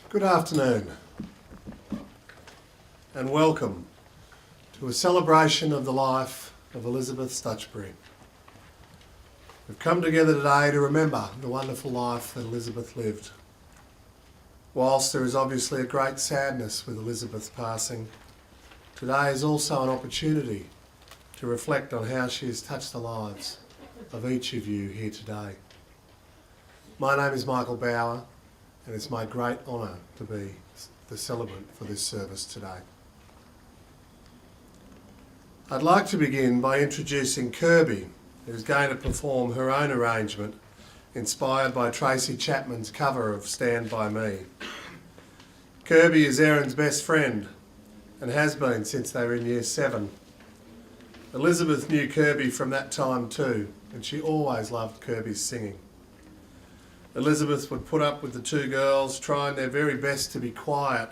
Good afternoon and welcome to a celebration of the life of Elizabeth Stutchbury. We've come together today to remember the wonderful life that Elizabeth lived. Whilst there is obviously a great sadness with Elizabeth's passing, today is also an opportunity to reflect on how she has touched the lives of each of you here today. My name is Michael Bauer, and it's my great honour to be the celebrant for this service today. I'd like to begin by introducing Kirby, who's going to perform her own arrangement inspired by Tracy Chapman's cover of Stand By Me. Kirby is Erin's best friend and has been since they were in Year 7. Elizabeth knew Kirby from that time too, and she always loved Kirby's singing. Elizabeth would put up with the two girls trying their very best to be quiet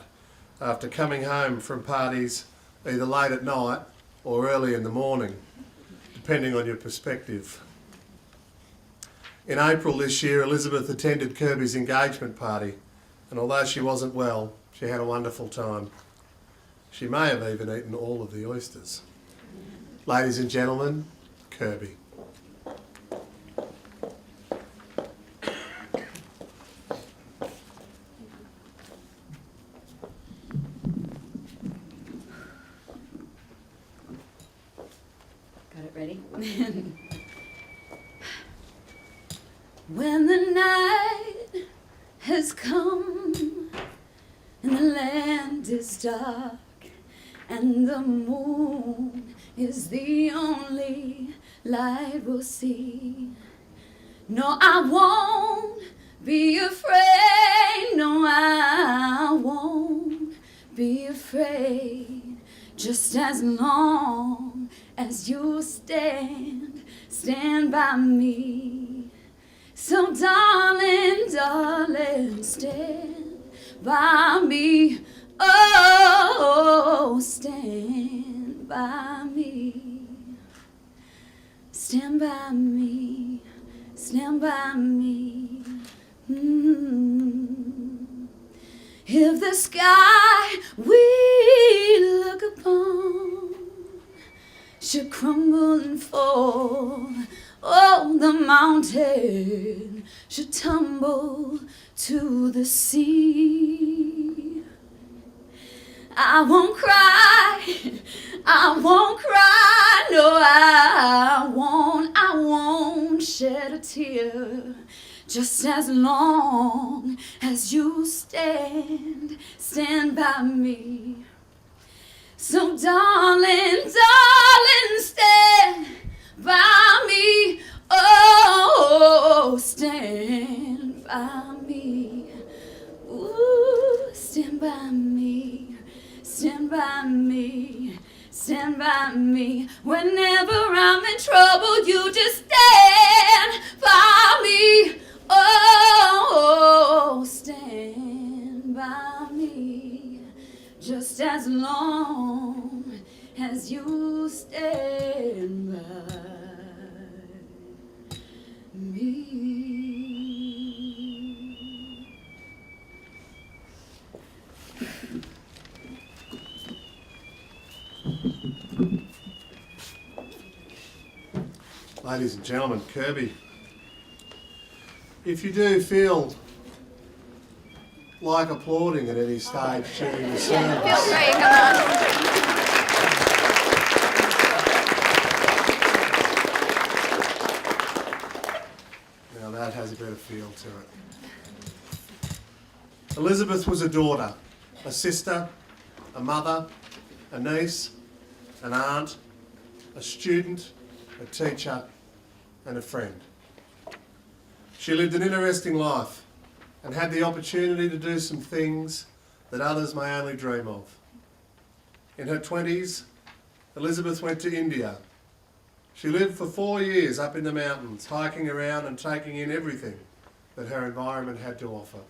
after coming home from parties either late at night or early in the morning, depending on your perspective. In April this year, Elizabeth attended Kirby's engagement party, and although she wasn't well, she had a wonderful time. She may have even eaten all of the oysters. Ladies and gentlemen, Kirby. Ready? When the night has come and the land is dark and the moon is the only light we'll see, no, I won't be afraid, no, I won't be afraid, just as long as you stand by me. So darling, darling, stand by me. Oh, stand by me. Stand by me, stand by me. If the sky we look upon should crumble and fall, oh, the mountain should tumble to the sea, I won't cry, I won't cry, no, I won't shed a tear, just as long as you stand by me. So darling, darling, stand by me. Oh, stand by me. Ooh, stand by me. Stand by me. Stand by me. Whenever I'm in trouble, you just stand by me. Oh, stand by me. Just as long as you stand by me. Ladies and gentlemen, Kirby, if you do feel like applauding at any stage during the service, Feel free, come on. now that has a better feel to it. Elizabeth was a daughter, a sister, a mother, a niece, an aunt, a student, a teacher, and a friend. She lived an interesting life and had the opportunity to do some things that others may only dream of. In her 20s, Elizabeth went to India. She lived for 4 years up in the mountains, hiking around and taking in everything that her environment had to offer.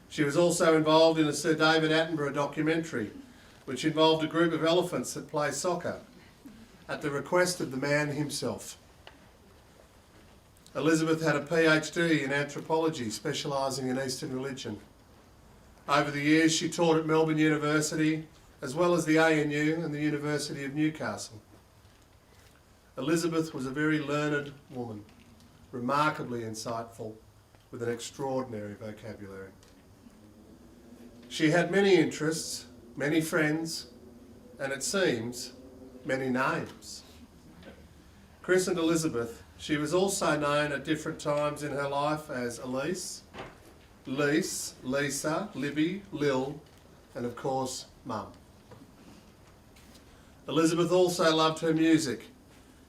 She was also involved in a Sir David Attenborough documentary, which involved a group of elephants that play soccer at the request of the man himself. Elizabeth had a PhD in anthropology, specialising in Eastern religion. Over the years, she taught at Melbourne University, as well as the ANU and the University of Newcastle. Elizabeth was a very learned woman, remarkably insightful, with an extraordinary vocabulary. She had many interests, many friends, and it seems, many names. Christened Elizabeth, she was also known at different times in her life as Elise, Lise, Lisa, Libby, Lil, and of course, Mum. Elizabeth also loved her music.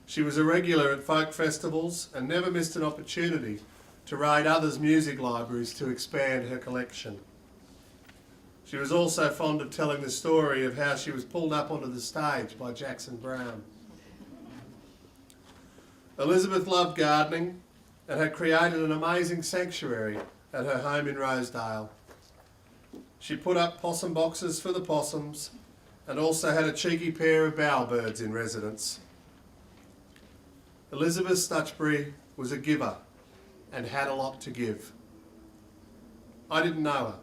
She was a regular at folk festivals and never missed an opportunity to raid others' music libraries to expand her collection. She was also fond of telling the story of how she was pulled up onto the stage by Jackson Browne. Elizabeth loved gardening and had created an amazing sanctuary at her home in Rosedale. She put up possum boxes for the possums and also had a cheeky pair of bowerbirds in residence. Elizabeth Stutchbury was a giver and had a lot to give. I didn't know her,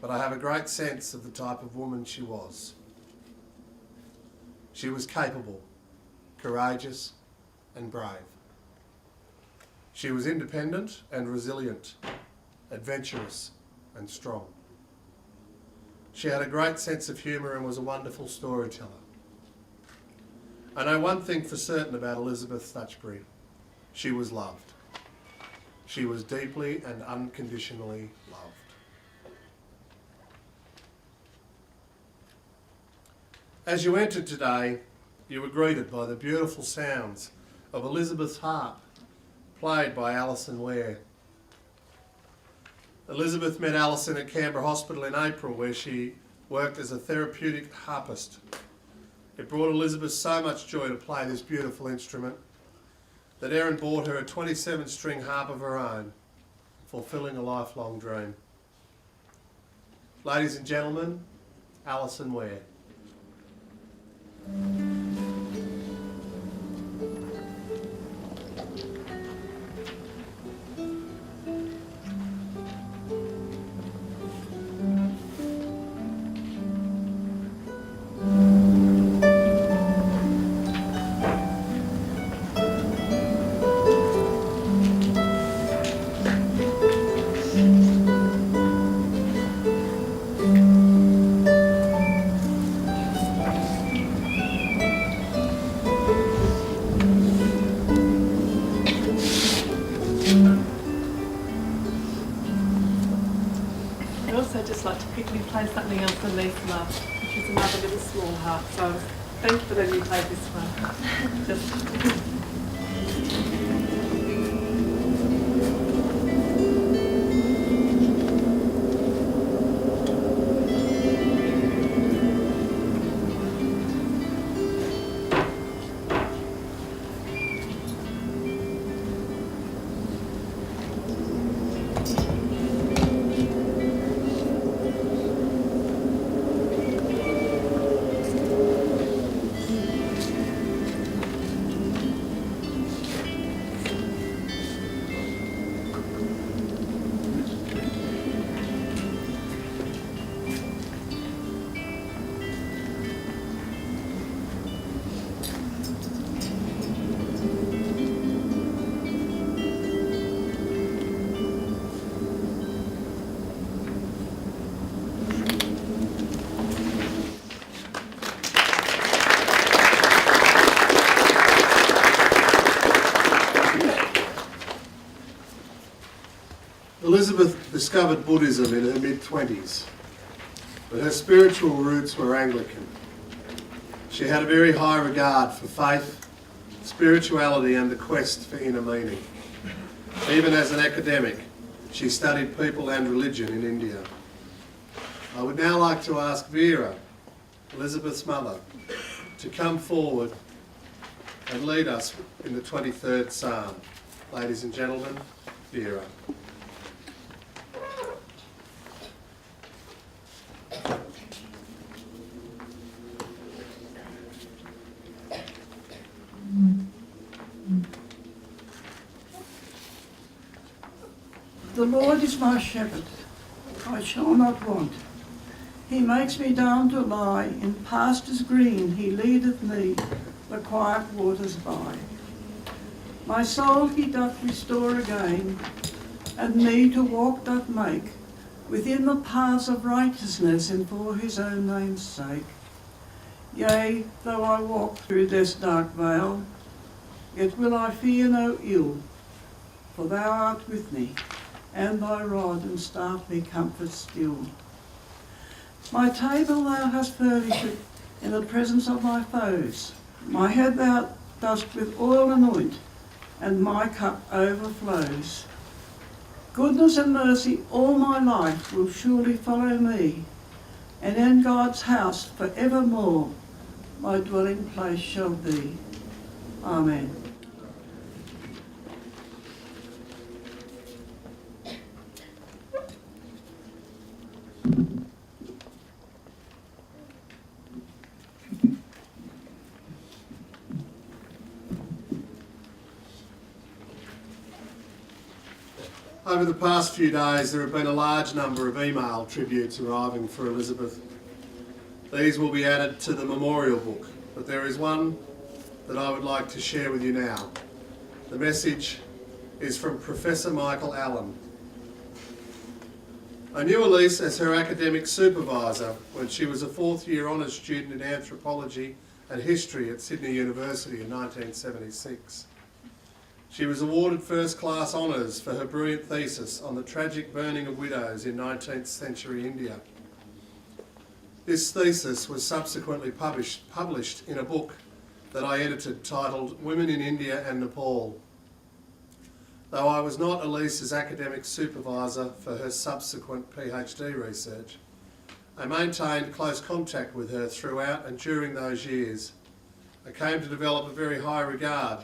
but I have a great sense of the type of woman she was. She was capable, courageous, and brave. She was independent and resilient, adventurous and strong. She had a great sense of humour and was a wonderful storyteller. I know one thing for certain about Elizabeth Stutchbury. She was loved. She was deeply and unconditionally loved. As you entered today, you were greeted by the beautiful sounds of Elizabeth's harp, played by Alison Ware. Elizabeth met Alison at Canberra Hospital in April, where she worked as a therapeutic harpist. It brought Elizabeth so much joy to play this beautiful instrument that Erin bought her a 27-string harp of her own, fulfilling a lifelong dream. Ladies and gentlemen, Alison Ware. Play something else Elise loved, which is another little small harp. So thank you for letting me play this one. Just Elizabeth discovered Buddhism in her mid-20s, but her spiritual roots were Anglican. She had a very high regard for faith, spirituality and the quest for inner meaning. Even as an academic, she studied people and religion in India. I would now like to ask Vera, Elizabeth's mother, to come forward and lead us in the 23rd Psalm. Ladies and gentlemen, Vera. The Lord is my shepherd, I shall not want. He makes me down to lie in pastures green, he leadeth me the quiet waters by. My soul he doth restore again, and me to walk doth make within the paths of righteousness and for his own name's sake. Yea, though I walk through this dark vale, yet will I fear no ill, for thou art with me, and thy rod and staff me comfort still. My table thou hast furnished in the presence of my foes. My head thou dost with oil anoint, and my cup overflows. Goodness and mercy all my life will surely follow me, and in God's house for evermore my dwelling place shall be. Amen. Over the past few days, there have been a large number of email tributes arriving for Elizabeth. These will be added to the memorial book, but there is one that I would like to share with you now. The message is from Professor Michael Allen. I knew Elise as her academic supervisor when she was a fourth-year honours student in anthropology and history at Sydney University in 1976. She was awarded first-class honours for her brilliant thesis on the tragic burning of widows in 19th century India. This thesis was subsequently published in a book that I edited titled Women in India and Nepal. Though I was not Elise's academic supervisor for her subsequent PhD research, I maintained close contact with her throughout and during those years. I came to develop a very high regard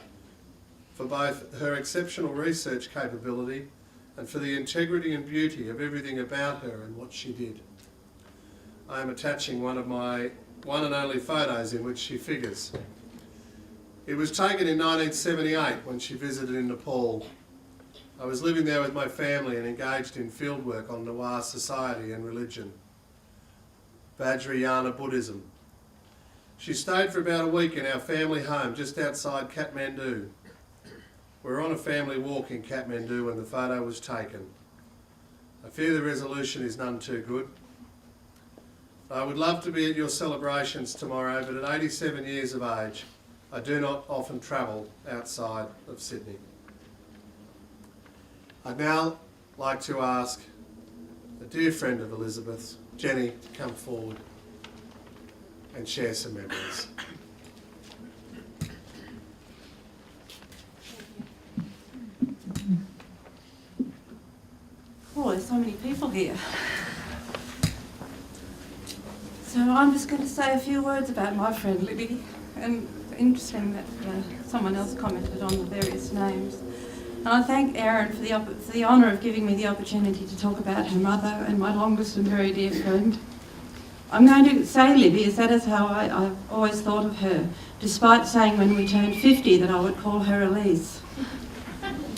for both her exceptional research capability and for the integrity and beauty of everything about her and what she did. I am attaching one of my one and only photos in which she figures. It was taken in 1978 when she visited in Nepal. I was living there with my family and engaged in fieldwork on Nawar society and religion, Vajrayana Buddhism. She stayed for about a week in our family home just outside Kathmandu. We were on a family walk in Kathmandu when the photo was taken. I fear the resolution is none too good. I would love to be at your celebrations tomorrow, but at 87 years of age, I do not often travel outside of Sydney. I'd now like to ask a dear friend of Elizabeth's, Jenny, to come forward and share some memories. Oh, there's so many people here. So I'm just going to say a few words about my friend Libby. And interesting that someone else commented on the various names. And I thank Erin for the honour of giving me the opportunity to talk about her mother and my longest and very dear friend. I'm going to say Libby, as that is how I've always thought of her, despite saying when we turned 50 that I would call her Elise.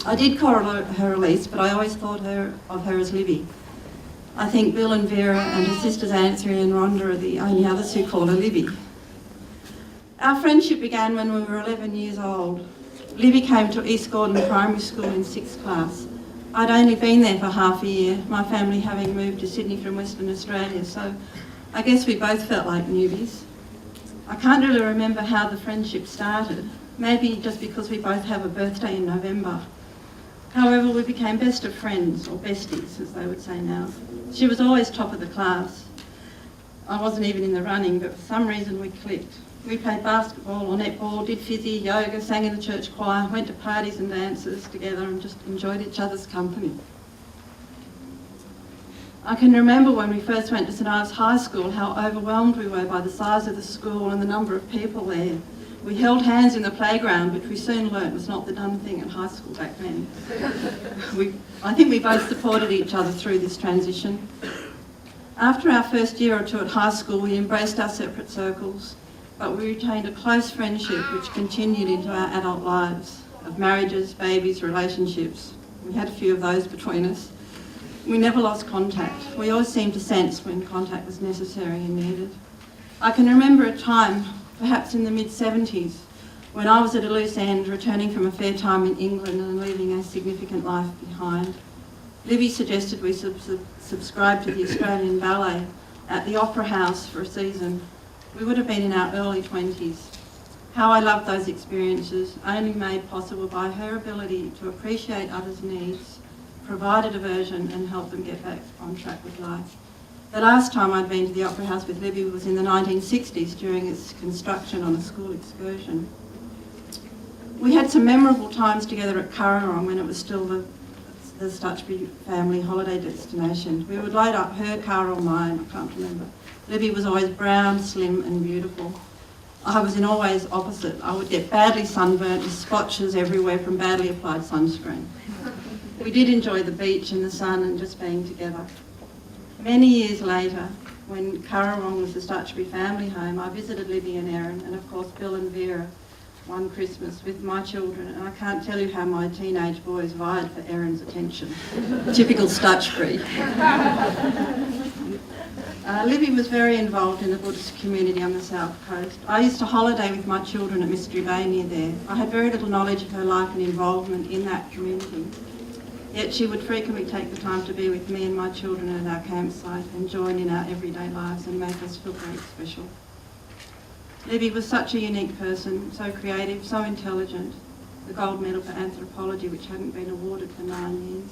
I did call her Elise, but I always thought of her as Libby. I think Bill and Vera and her sisters Anthony and Rhonda are the only others who call her Libby. Our friendship began when we were 11 years old. Libby came to East Gordon Primary School in 6th class. I'd only been there for half a year, my family having moved to Sydney from Western Australia, so I guess we both felt like newbies. I can't really remember how the friendship started, maybe just because we both have a birthday in November. However, we became best of friends, or besties, as they would say now. She was always top of the class. I wasn't even in the running, but for some reason we clicked. We played basketball or netball, did fizzy, yoga, sang in the church choir, went to parties and dances together and just enjoyed each other's company. I can remember when we first went to St Ives High School how overwhelmed we were by the size of the school and the number of people there. We held hands in the playground, which we soon learnt was not the done thing at high school back then. I think we both supported each other through this transition. After our first year or two at high school, we embraced our separate circles, but we retained a close friendship which continued into our adult lives, of marriages, babies, relationships. We had a few of those between us. We never lost contact. We always seemed to sense when contact was necessary and needed. I can remember a time, perhaps in the mid-70s, when I was at a loose end, returning from a fair time in England and leaving a significant life behind. Libby suggested we subscribe to the Australian Ballet at the Opera House for a season. We would have been in our early 20s. How I loved those experiences, only made possible by her ability to appreciate others' needs, provide a diversion and help them get back on track with life. The last time I'd been to the Opera House with Libby was in the 1960s during its construction on a school excursion. We had some memorable times together at Currarong when it was still the Stutchbury family holiday destination. We would load up her car or mine, I can't remember. Libby was always brown, slim and beautiful. I was in always opposite. I would get badly sunburnt with splotches everywhere from badly applied sunscreen. We did enjoy the beach and the sun and just being together. Many years later, when Currarong was the Stutchbury family home, I visited Libby and Erin and of course Bill and Vera one Christmas with my children, and I can't tell you how my teenage boys vied for Erin's attention. Typical Stutchbury. Libby was very involved in the Buddhist community on the south coast. I used to holiday with my children at Mystery Bay near there. I had very little knowledge of her life and involvement in that community. Yet she would frequently take the time to be with me and my children at our campsite and join in our everyday lives and make us feel very special. Libby was such a unique person, so creative, so intelligent, the gold medal for anthropology which hadn't been awarded for 9 years,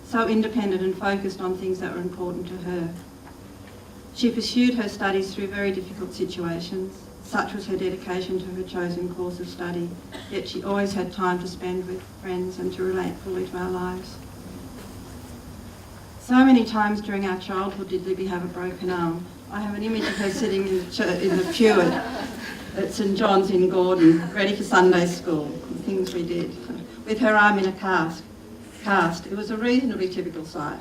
so independent and focused on things that were important to her. She pursued her studies through very difficult situations. Such was her dedication to her chosen course of study, yet she always had time to spend with friends and to relate fully to our lives. So many times during our childhood did Libby have a broken arm. I have an image of her sitting in the pew at St John's in Gordon, ready for Sunday school, the things we did, with her arm in a cast. It was a reasonably typical sight.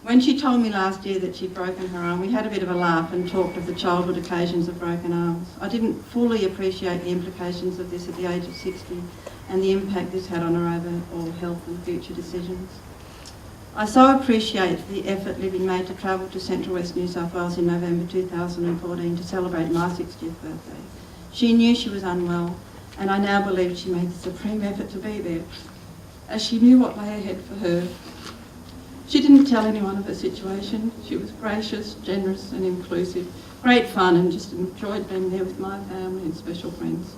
When she told me last year that she'd broken her arm, we had a bit of a laugh and talked of the childhood occasions of broken arms. I didn't fully appreciate the implications of this at the age of 60 and the impact this had on her overall health and future decisions. I so appreciate the effort Libby made to travel to Central West New South Wales in November 2014 to celebrate my 60th birthday. She knew she was unwell, and I now believe she made the supreme effort to be there, as she knew what lay ahead for her. She didn't tell anyone of her situation. She was gracious, generous and inclusive. Great fun, and just enjoyed being there with my family and special friends.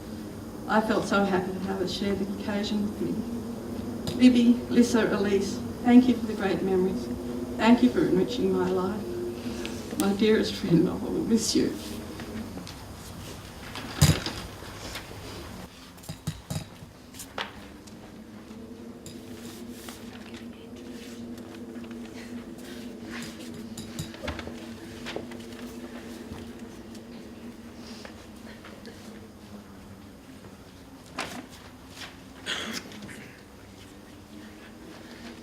I felt so happy to have her share the occasion with me. Libby, Lissa, Elise, thank you for the great memories. Thank you for enriching my life. My dearest friend, I will miss you.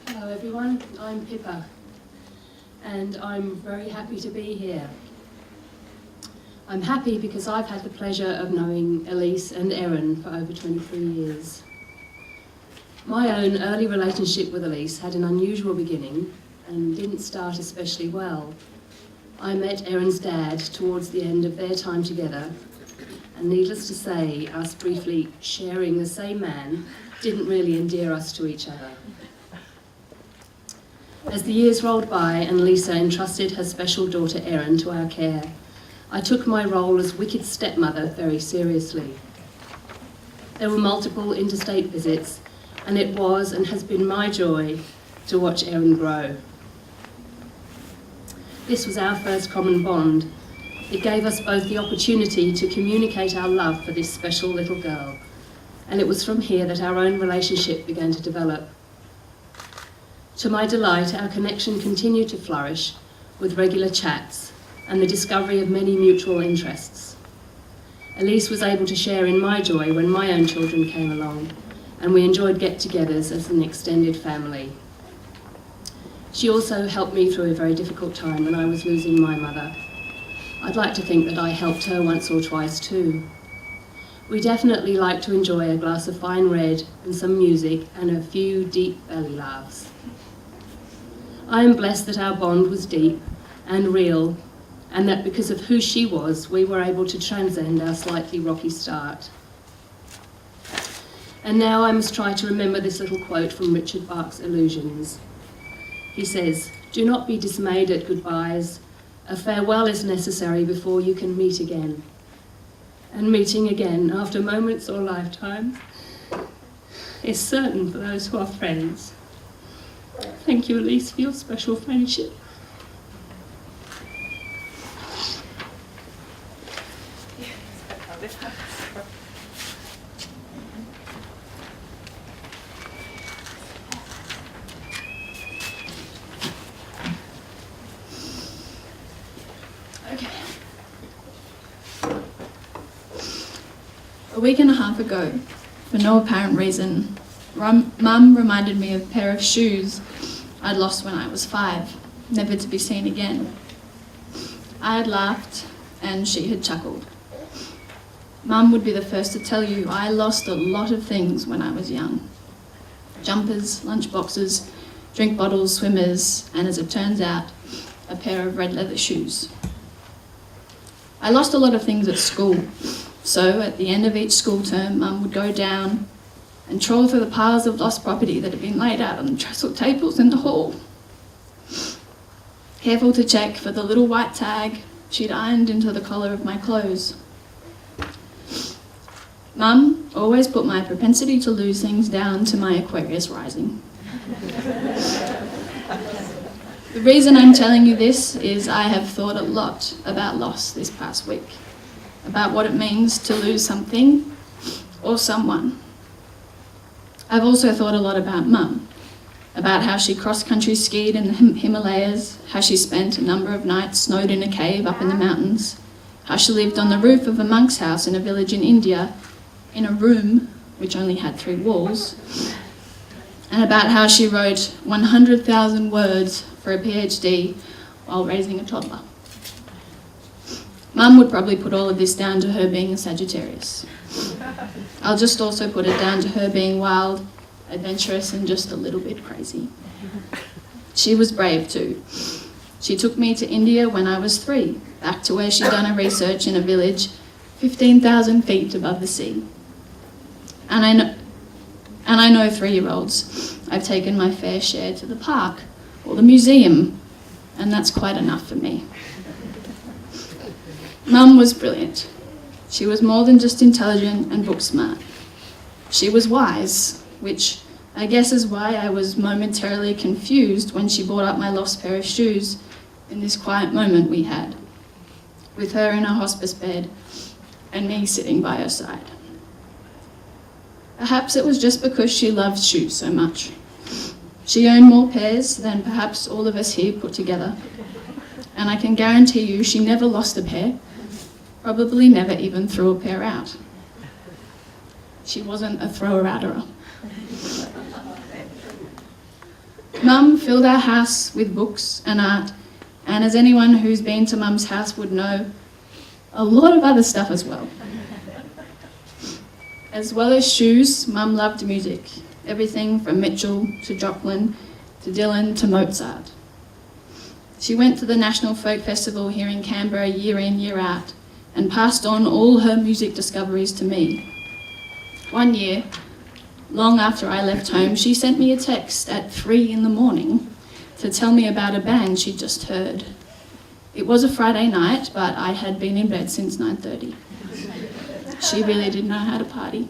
Hello everyone, I'm Pippa and I'm very happy to be here. I'm happy because I've had the pleasure of knowing Elise and Erin for over 23 years. My own early relationship with Elise had an unusual beginning and didn't start especially well. I met Erin's dad towards the end of their time together, and needless to say, us briefly sharing the same man didn't really endear us to each other. As the years rolled by and Lisa entrusted her special daughter Erin to our care, I took my role as wicked stepmother very seriously. There were multiple interstate visits, and it was and has been my joy to watch Erin grow. This was our first common bond. It gave us both the opportunity to communicate our love for this special little girl, and it was from here that our own relationship began to develop. To my delight, our connection continued to flourish with regular chats and the discovery of many mutual interests. Elise was able to share in my joy when my own children came along, and we enjoyed get-togethers as an extended family. She also helped me through a very difficult time when I was losing my mother. I'd like to think that I helped her once or twice too. We definitely liked to enjoy a glass of fine red and some music and a few deep belly laughs. I am blessed that our bond was deep and real, and that because of who she was, we were able to transcend our slightly rocky start. And now I must try to remember this little quote from Richard Bach's Illusions. He says, "Do not be dismayed at goodbyes. A farewell is necessary before you can meet again. And meeting again after moments or lifetimes is certain for those who are friends. Thank you, Elise, for your special friendship." A week and a half ago, for no apparent reason, Mum reminded me of a pair of shoes I'd lost when I was 5, never to be seen again. I had laughed and she had chuckled. Mum would be the first to tell you I lost a lot of things when I was young. Jumpers, lunch boxes, drink bottles, swimmers, and as it turns out, a pair of red leather shoes. I lost a lot of things at school. So, at the end of each school term, Mum would go down and trawl through the piles of lost property that had been laid out on the trestle tables in the hall. Careful to check for the little white tag she'd ironed into the collar of my clothes. Mum always put my propensity to lose things down to my Aquarius rising. The reason I'm telling you this is I have thought a lot about loss this past week. About what it means to lose something or someone. I've also thought a lot about Mum, about how she cross-country skied in the Himalayas, how she spent a number of nights snowed in a cave up in the mountains, how she lived on the roof of a monk's house in a village in India, in a room which only had 3 walls, and about how she wrote 100,000 words for a PhD while raising a toddler. Mum would probably put all of this down to her being a Sagittarius. I'll just also put it down to her being wild, adventurous, and just a little bit crazy. She was brave too. She took me to India when I was 3, back to where she'd done her research in a village 15,000 feet above the sea. And I know 3-year-olds. I've taken my fair share to the park or the museum, and that's quite enough for me. Mum was brilliant. She was more than just intelligent and book smart. She was wise, which I guess is why I was momentarily confused when she brought up my lost pair of shoes in this quiet moment we had, with her in her hospice bed and me sitting by her side. Perhaps it was just because she loved shoes so much. She owned more pairs than perhaps all of us here put together, and I can guarantee you she never lost a pair, probably never even threw a pair out. She wasn't a thrower-outerer. Mum filled our house with books and art, and as anyone who's been to Mum's house would know, a lot of other stuff as well. As well as shoes, Mum loved music, everything from Mitchell to Joplin to Dylan to Mozart. She went to the National Folk Festival here in Canberra year in, year out, and passed on all her music discoveries to me. One year, long after I left home, she sent me a text at 3 a.m. to tell me about a band she'd just heard. It was a Friday night, but I had been in bed since 9:30. She really didn't know how to party.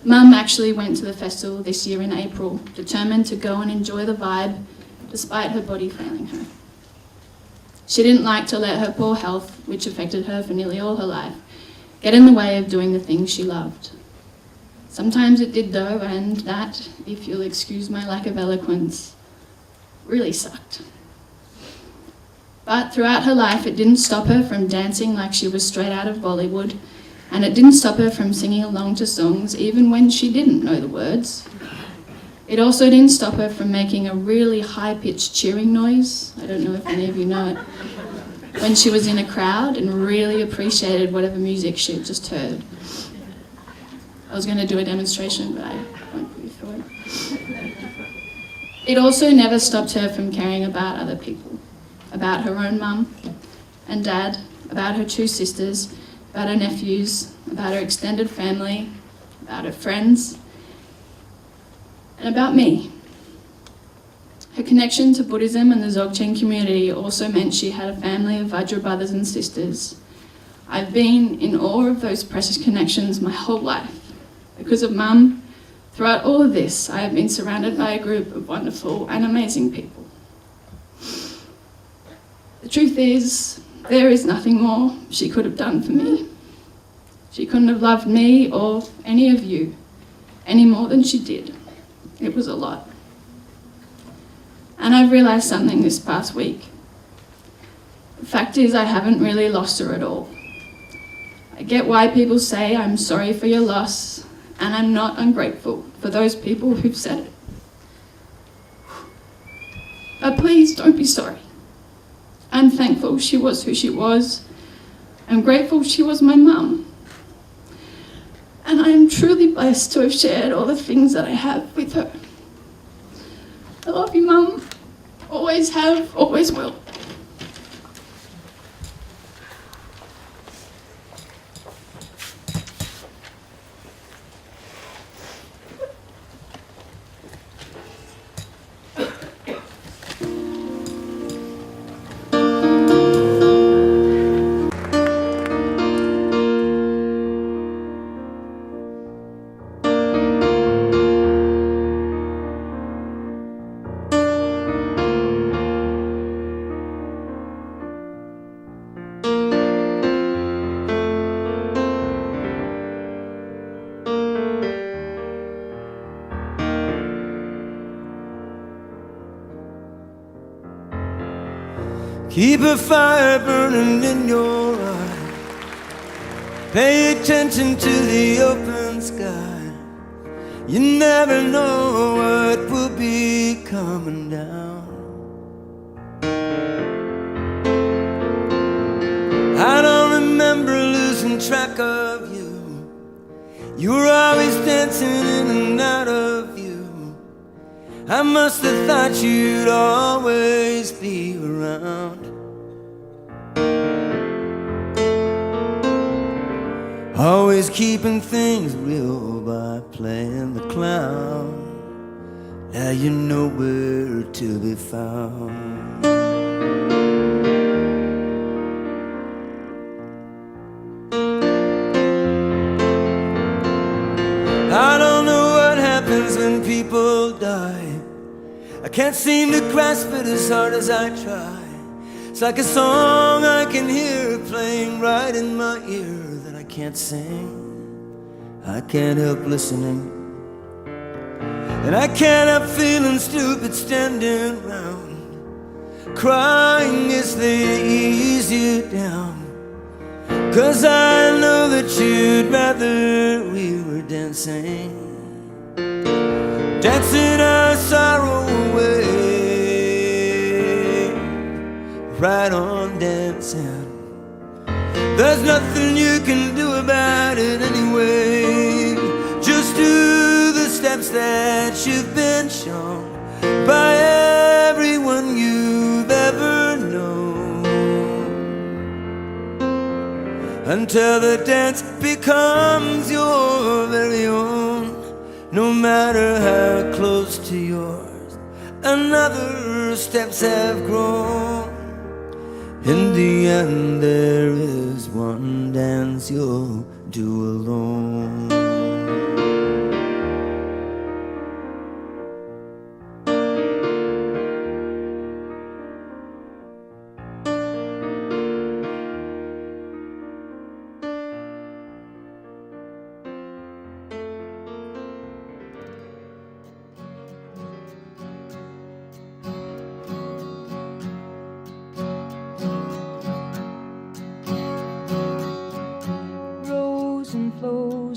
Mum actually went to the festival this year in April, determined to go and enjoy the vibe, despite her body failing her. She didn't like to let her poor health, which affected her for nearly all her life, get in the way of doing the things she loved. Sometimes it did though, and that, if you'll excuse my lack of eloquence, really sucked. But throughout her life, it didn't stop her from dancing like she was straight out of Bollywood, and it didn't stop her from singing along to songs even when she didn't know the words. It also didn't stop her from making a really high-pitched cheering noise, I don't know if any of you know it, when she was in a crowd and really appreciated whatever music she had just heard. I was going to do a demonstration, but I won't put you through it. It also never stopped her from caring about other people, about her own mum and dad, about her 2 sisters, about her nephews, about her extended family, about her friends, and about me. Her connection to Buddhism and the Dzogchen community also meant she had a family of Vajra brothers and sisters. I've been in awe of those precious connections my whole life. Because of Mum, throughout all of this, I have been surrounded by a group of wonderful and amazing people. The truth is, there is nothing more she could have done for me. She couldn't have loved me or any of you any more than she did. It was a lot. And I've realised something this past week. The fact is, I haven't really lost her at all. I get why people say I'm sorry for your loss, and I'm not ungrateful for those people who've said it. But please don't be sorry. I'm thankful she was who she was. I'm grateful she was my mum. And I am truly blessed to have shared all the things that I have with her. I love you, Mum. Always have, always will. Keep a fire burning in your eye. Pay attention to the open sky. You never know what will be coming down. I don't remember losing track of you. You were always dancing in and out of view. I must have thought you'd always be around. Always keeping things real by playing the clown. Now you're nowhere to be found. I don't know what happens when people die. I can't seem to grasp it as hard as I try. It's like a song I can hear playing right in my ear that I can't sing. I can't help listening, and I can't help feeling stupid standing around, crying as they ease you down. 'Cause I know that you'd rather we were dancing, dancing our sorrow away, right on dancing. There's nothing you can do about it anyway. Just do the steps that you've been shown by everyone you've ever known, until the dance becomes your very own. No matter how close to yours another steps have grown, in the end there is one dance you'll do alone.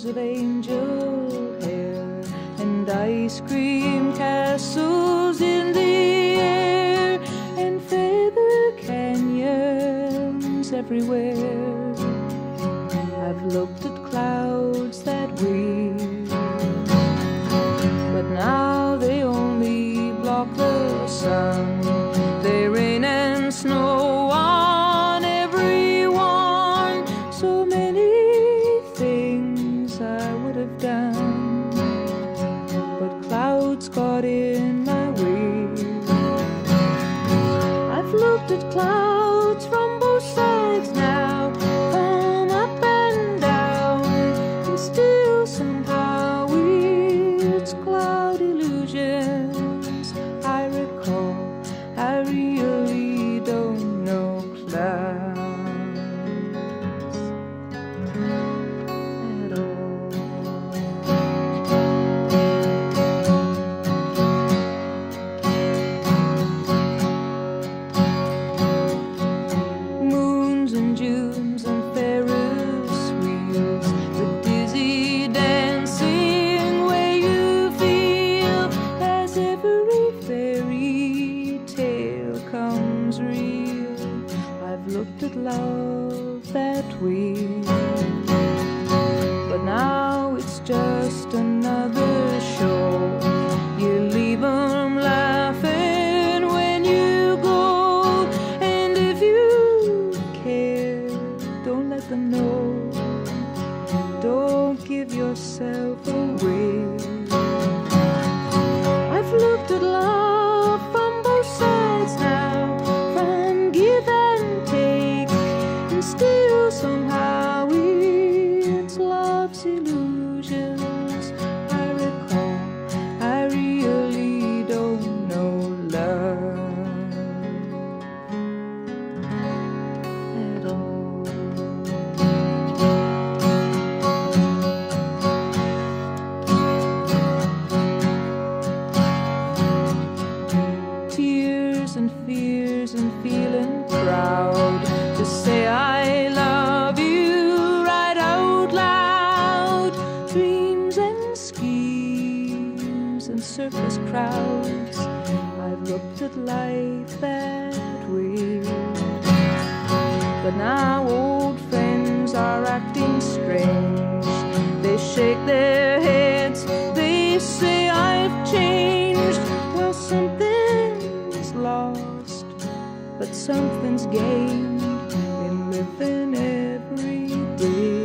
Of angel hair and ice cream castles in the air and feather canyons everywhere. I've looked at clouds that weep, but now they only block the looked at clouds from both sides now, from up and down, and still somehow it's cloud illusions. I recall, I really don't know clouds at all. Moons and Junes and Ferris wheels, the dizzy dancing way you feel as every fairy tale comes real. I've looked at love that way, but now it's just another show. You leave 'em laughing when you go, and if you care, don't let them know. Don't give yourself away. I've looked at love from both sides now, from give and take, and still somehow it's love's illusions. I recall, I really don't know love at all. Tears and fears and feeling proud to say I love you right out loud. Dreams and schemes and circus crowds, I've looked at life that way, but now old friends are acting strange. They shake their heads, they say I've changed. Well, something's lost, but something's gained in living every day.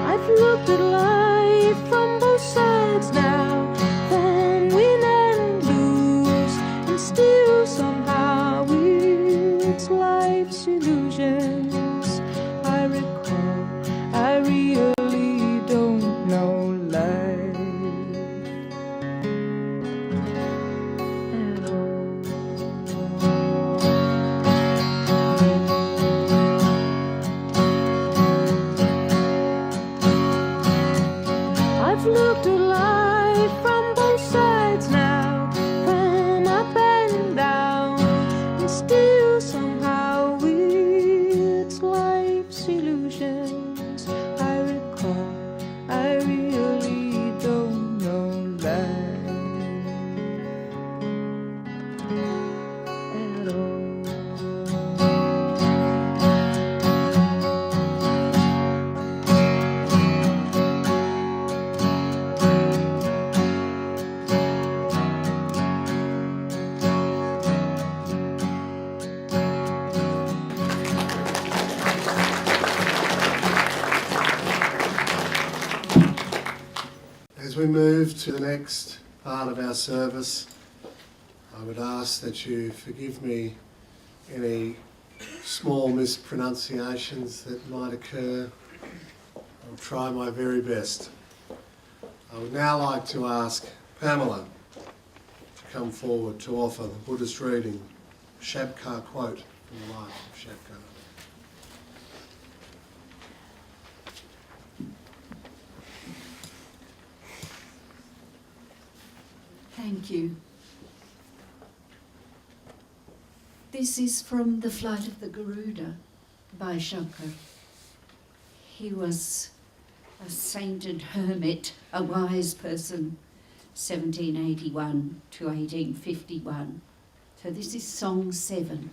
I've looked at life from both sides now, from win and lose, and still somehow it's life's illusions. I recall, I really don't know life at all. I've looked at life from both sides now, from up and down, and still somehow it's life's illusions. I recall, I really don't know life at all. As we move to the next part of our service, I would ask that you forgive me any small mispronunciations that might occur. I'll try my very best. I would now like to ask Pamela to come forward to offer the Buddhist reading, Shabkar quote from the life of Shabkar. Thank you. This is from The Flight of the Garuda by Shankar. He was a sainted hermit, a wise person, 1781 to 1851. So this is Song 7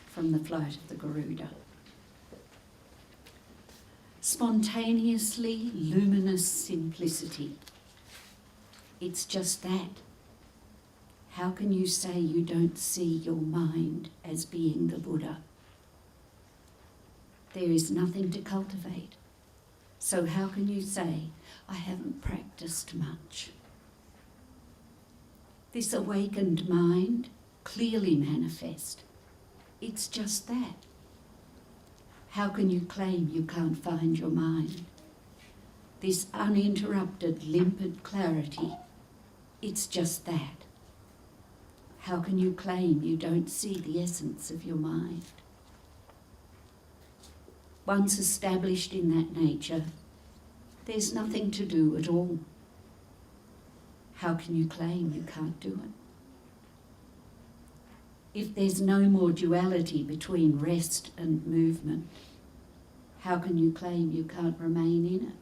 from The Flight of the Garuda. Spontaneously luminous simplicity. It's just that. How can you say you don't see your mind as being the Buddha? There is nothing to cultivate. So how can you say, I haven't practiced much? This awakened mind clearly manifest. It's just that. How can you claim you can't find your mind? This uninterrupted, limpid clarity, it's just that. How can you claim you don't see the essence of your mind? Once established in that nature, there's nothing to do at all. How can you claim you can't do it? If there's no more duality between rest and movement, how can you claim you can't remain in it?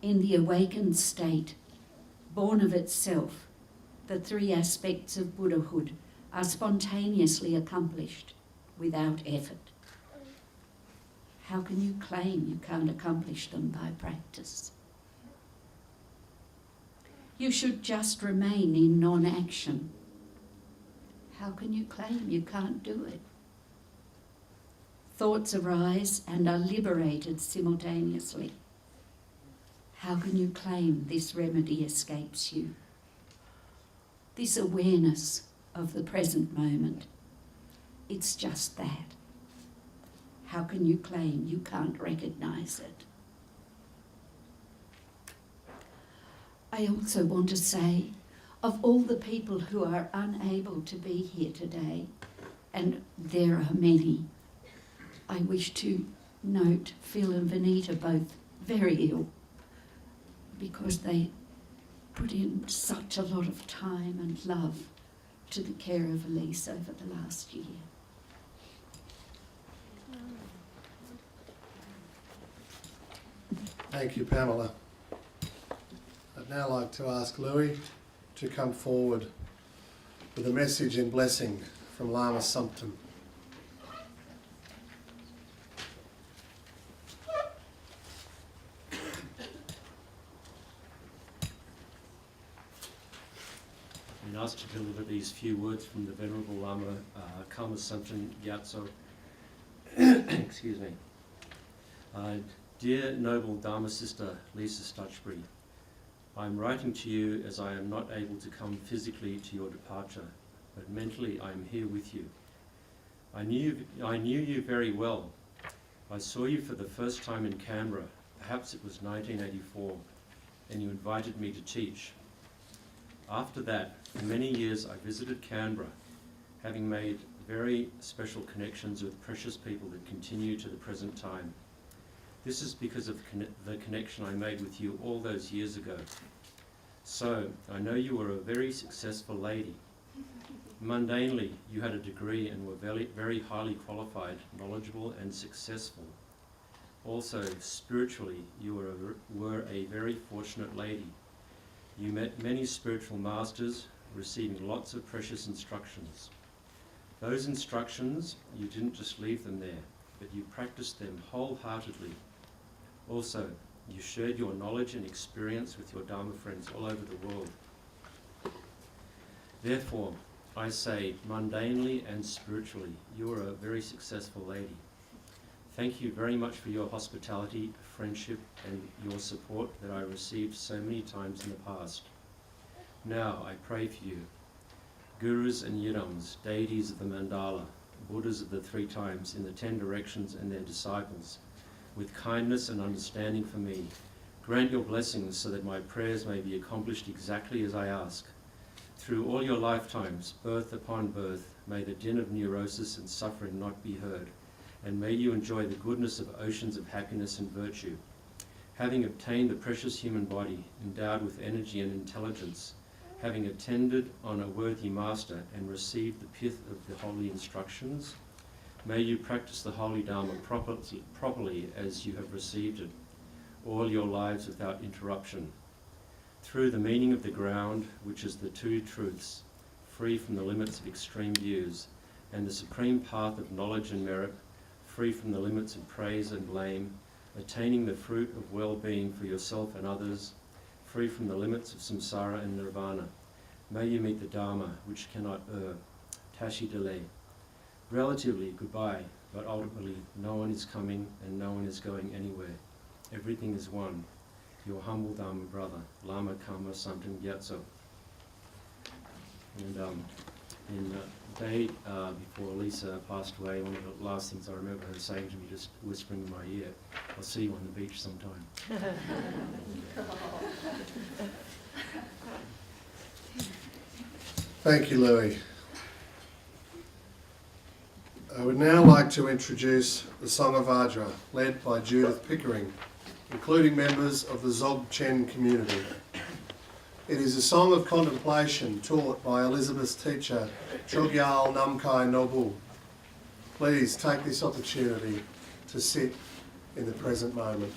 In the awakened state, born of itself, the three aspects of Buddhahood are spontaneously accomplished without effort. How can you claim you can't accomplish them by practice? You should just remain in non-action. How can you claim you can't do it? Thoughts arise and are liberated simultaneously. How can you claim this remedy escapes you? This awareness of the present moment, it's just that. How can you claim you can't recognize it? I also want to say, of all the people who are unable to be here today, and there are many, I wish to note Phil and Vanita, both very ill, because they put in such a lot of time and love to the care of Elise over the last year. Thank you, Pamela. I'd now like to ask Louis to come forward with a message in blessing from Lama Sumpton. Been asked to deliver these few words from the Venerable Lama Karma Sumpton Gyatso. Excuse me. Dear Noble Dharma Sister Lisa Stutchbury, I am writing to you as I am not able to come physically to your departure, but mentally I am here with you. I knew you very well. I saw you for the first time in Canberra, perhaps it was 1984, and you invited me to teach. After that, for many years I visited Canberra, having made very special connections with precious people that continue to the present time. This is because of the connection I made with you all those years ago. So, I know you were a very successful lady. Mundanely, you had a degree and were very, very highly qualified, knowledgeable and successful. Also, spiritually, you were a very fortunate lady. You met many spiritual masters, receiving lots of precious instructions. Those instructions, you didn't just leave them there, but you practiced them wholeheartedly. Also, you shared your knowledge and experience with your Dharma friends all over the world. Therefore, I say, mundanely and spiritually, you are a very successful lady. Thank you very much for your hospitality, friendship, and your support that I received so many times in the past. Now, I pray for you, Gurus and Yidams, deities of the mandala, Buddhas of the 3 times in the 10 directions and their disciples, with kindness and understanding for me, grant your blessings so that my prayers may be accomplished exactly as I ask. Through all your lifetimes, birth upon birth, may the din of neurosis and suffering not be heard, and may you enjoy the goodness of oceans of happiness and virtue. Having obtained the precious human body, endowed with energy and intelligence, having attended on a worthy master and received the pith of the holy instructions, may you practice the holy Dharma properly as you have received it, all your lives without interruption. Through the meaning of the ground, which is the 2 truths, free from the limits of extreme views, and the supreme path of knowledge and merit, free from the limits of praise and blame, attaining the fruit of well-being for yourself and others, free from the limits of samsara and nirvana. May you meet the Dharma, which cannot err. Tashi delay. Relatively, goodbye, but ultimately, no one is coming and no one is going anywhere. Everything is one. Your humble Dharma brother, Lama Karma Sumpton Gyatso. And the day before Elise passed away, one of the last things I remember her saying to me, just whispering in my ear, "I'll see you on the beach sometime." Thank you, Louis. I would now like to introduce the Song of Vajra, led by Judith Pickering, including members of the Dzogchen community. It is a song of contemplation taught by Elizabeth's teacher, Chogyal Namkai Nobu. Please take this opportunity to sit in the present moment.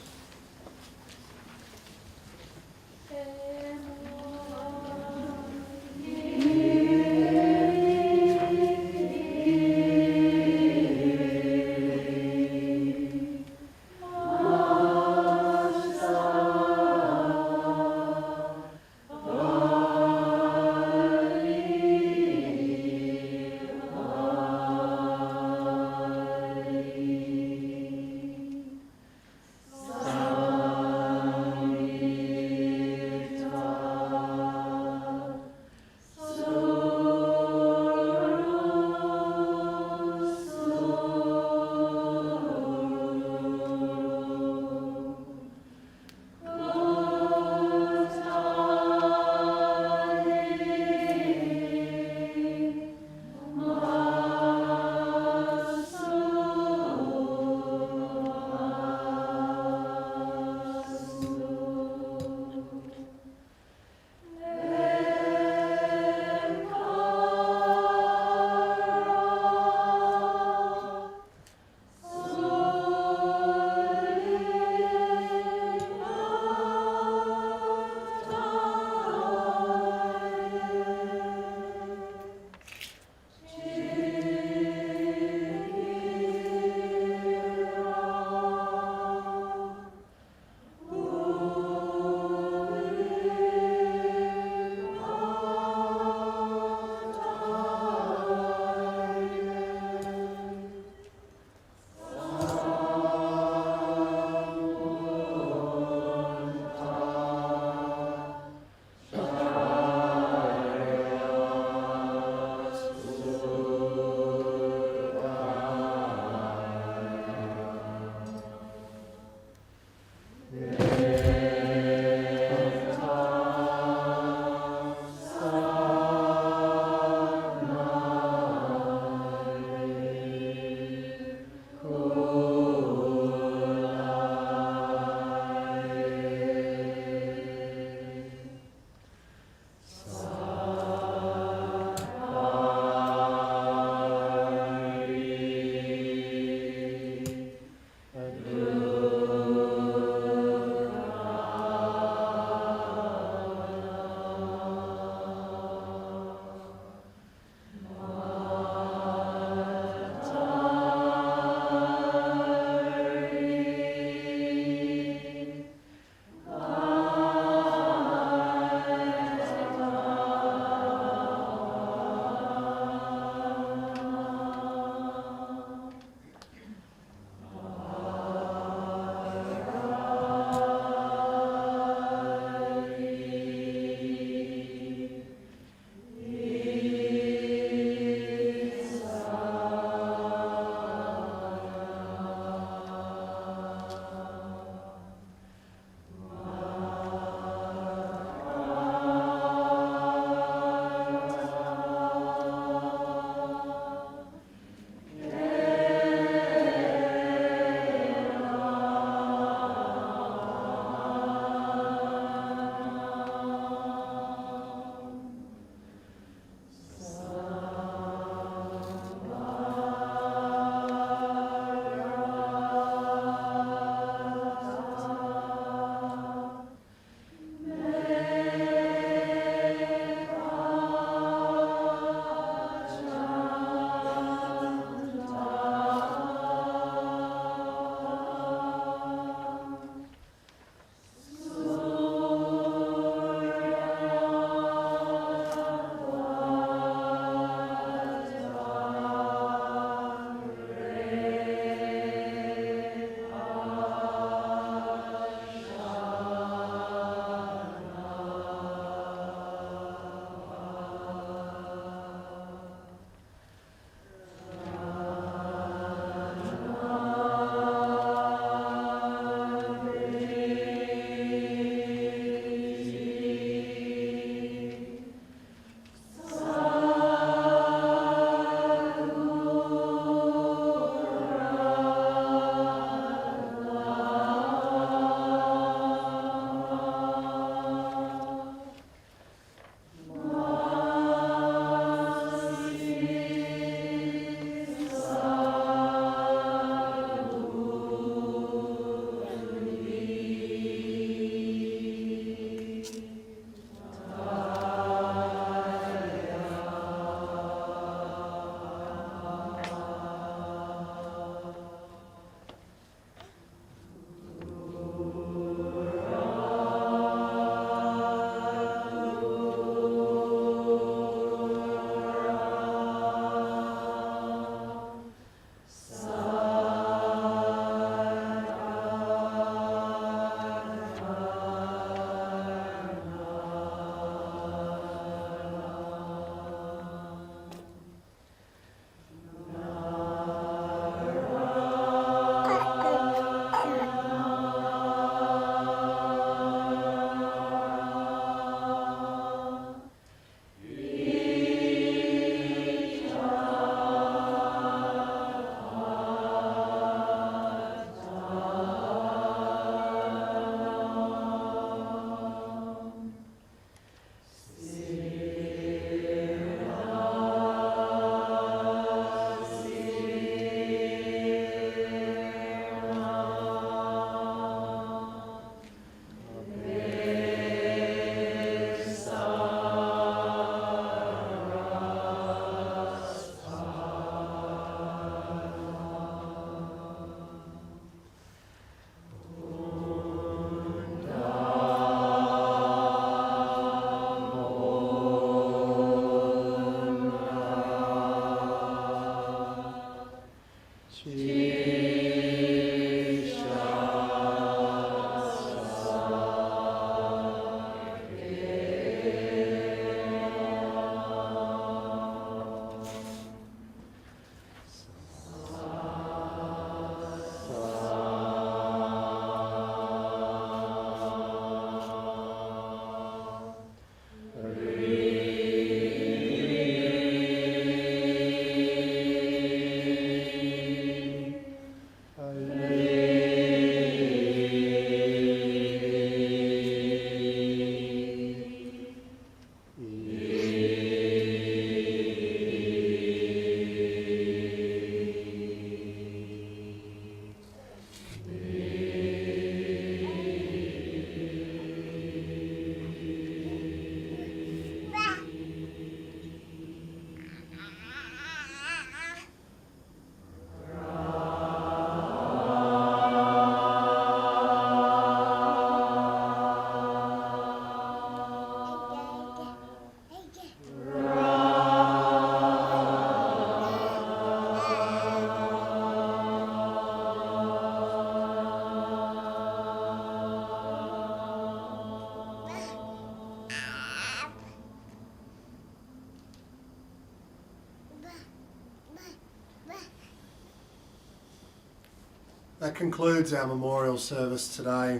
That concludes our memorial service today,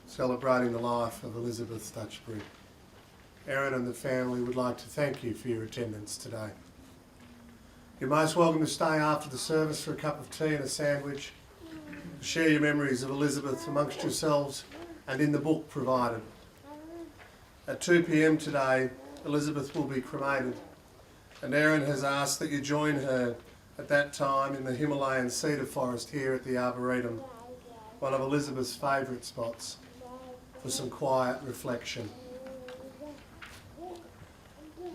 celebrating the life of Elizabeth Stutchbury. Erin and the family would like to thank you for your attendance today. You're most welcome to stay after the service for a cup of tea and a sandwich, to share your memories of Elizabeth amongst yourselves and in the book provided. At 2 p.m. today, Elizabeth will be cremated, and Erin has asked that you join her at that time in the Himalayan cedar forest here at the Arboretum, one of Elizabeth's favourite spots, for some quiet reflection.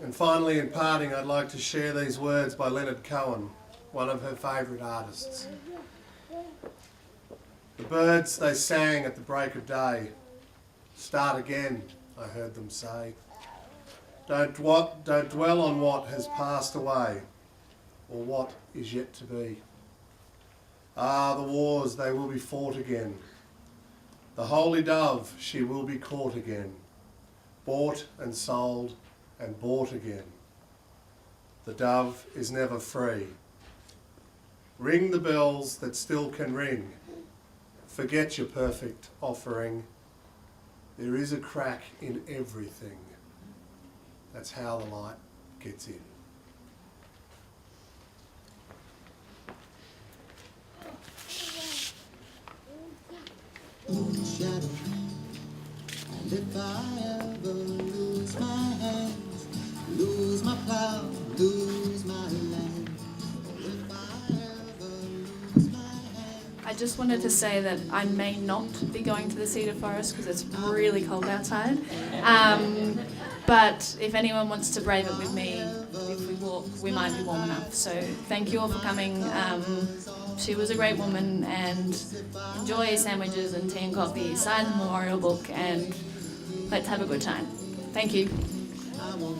And finally, in parting, I'd like to share these words by Leonard Cohen, one of her favourite artists. The birds, they sang at the break of day. Start again, I heard them say. Don't dwell on what has passed away, or what is yet to be. Ah, the wars, they will be fought again. The holy dove, she will be caught again, bought and sold and bought again. The dove is never free. Ring the bells that still can ring. Forget your perfect offering. There is a crack in everything. That's how the light gets in. Shadow. And if I ever lose my hands, lose my plow, lose my land, or if I ever lose my hands. I just wanted to say that I may not be going to the cedar forest because it's really cold outside. But if anyone wants to brave it with me, if we walk, we might be warm enough. So thank you all for coming. She was a great woman, and enjoy sandwiches and tea and coffee, sign the memorial book, and let's have a good time. Thank you. I won't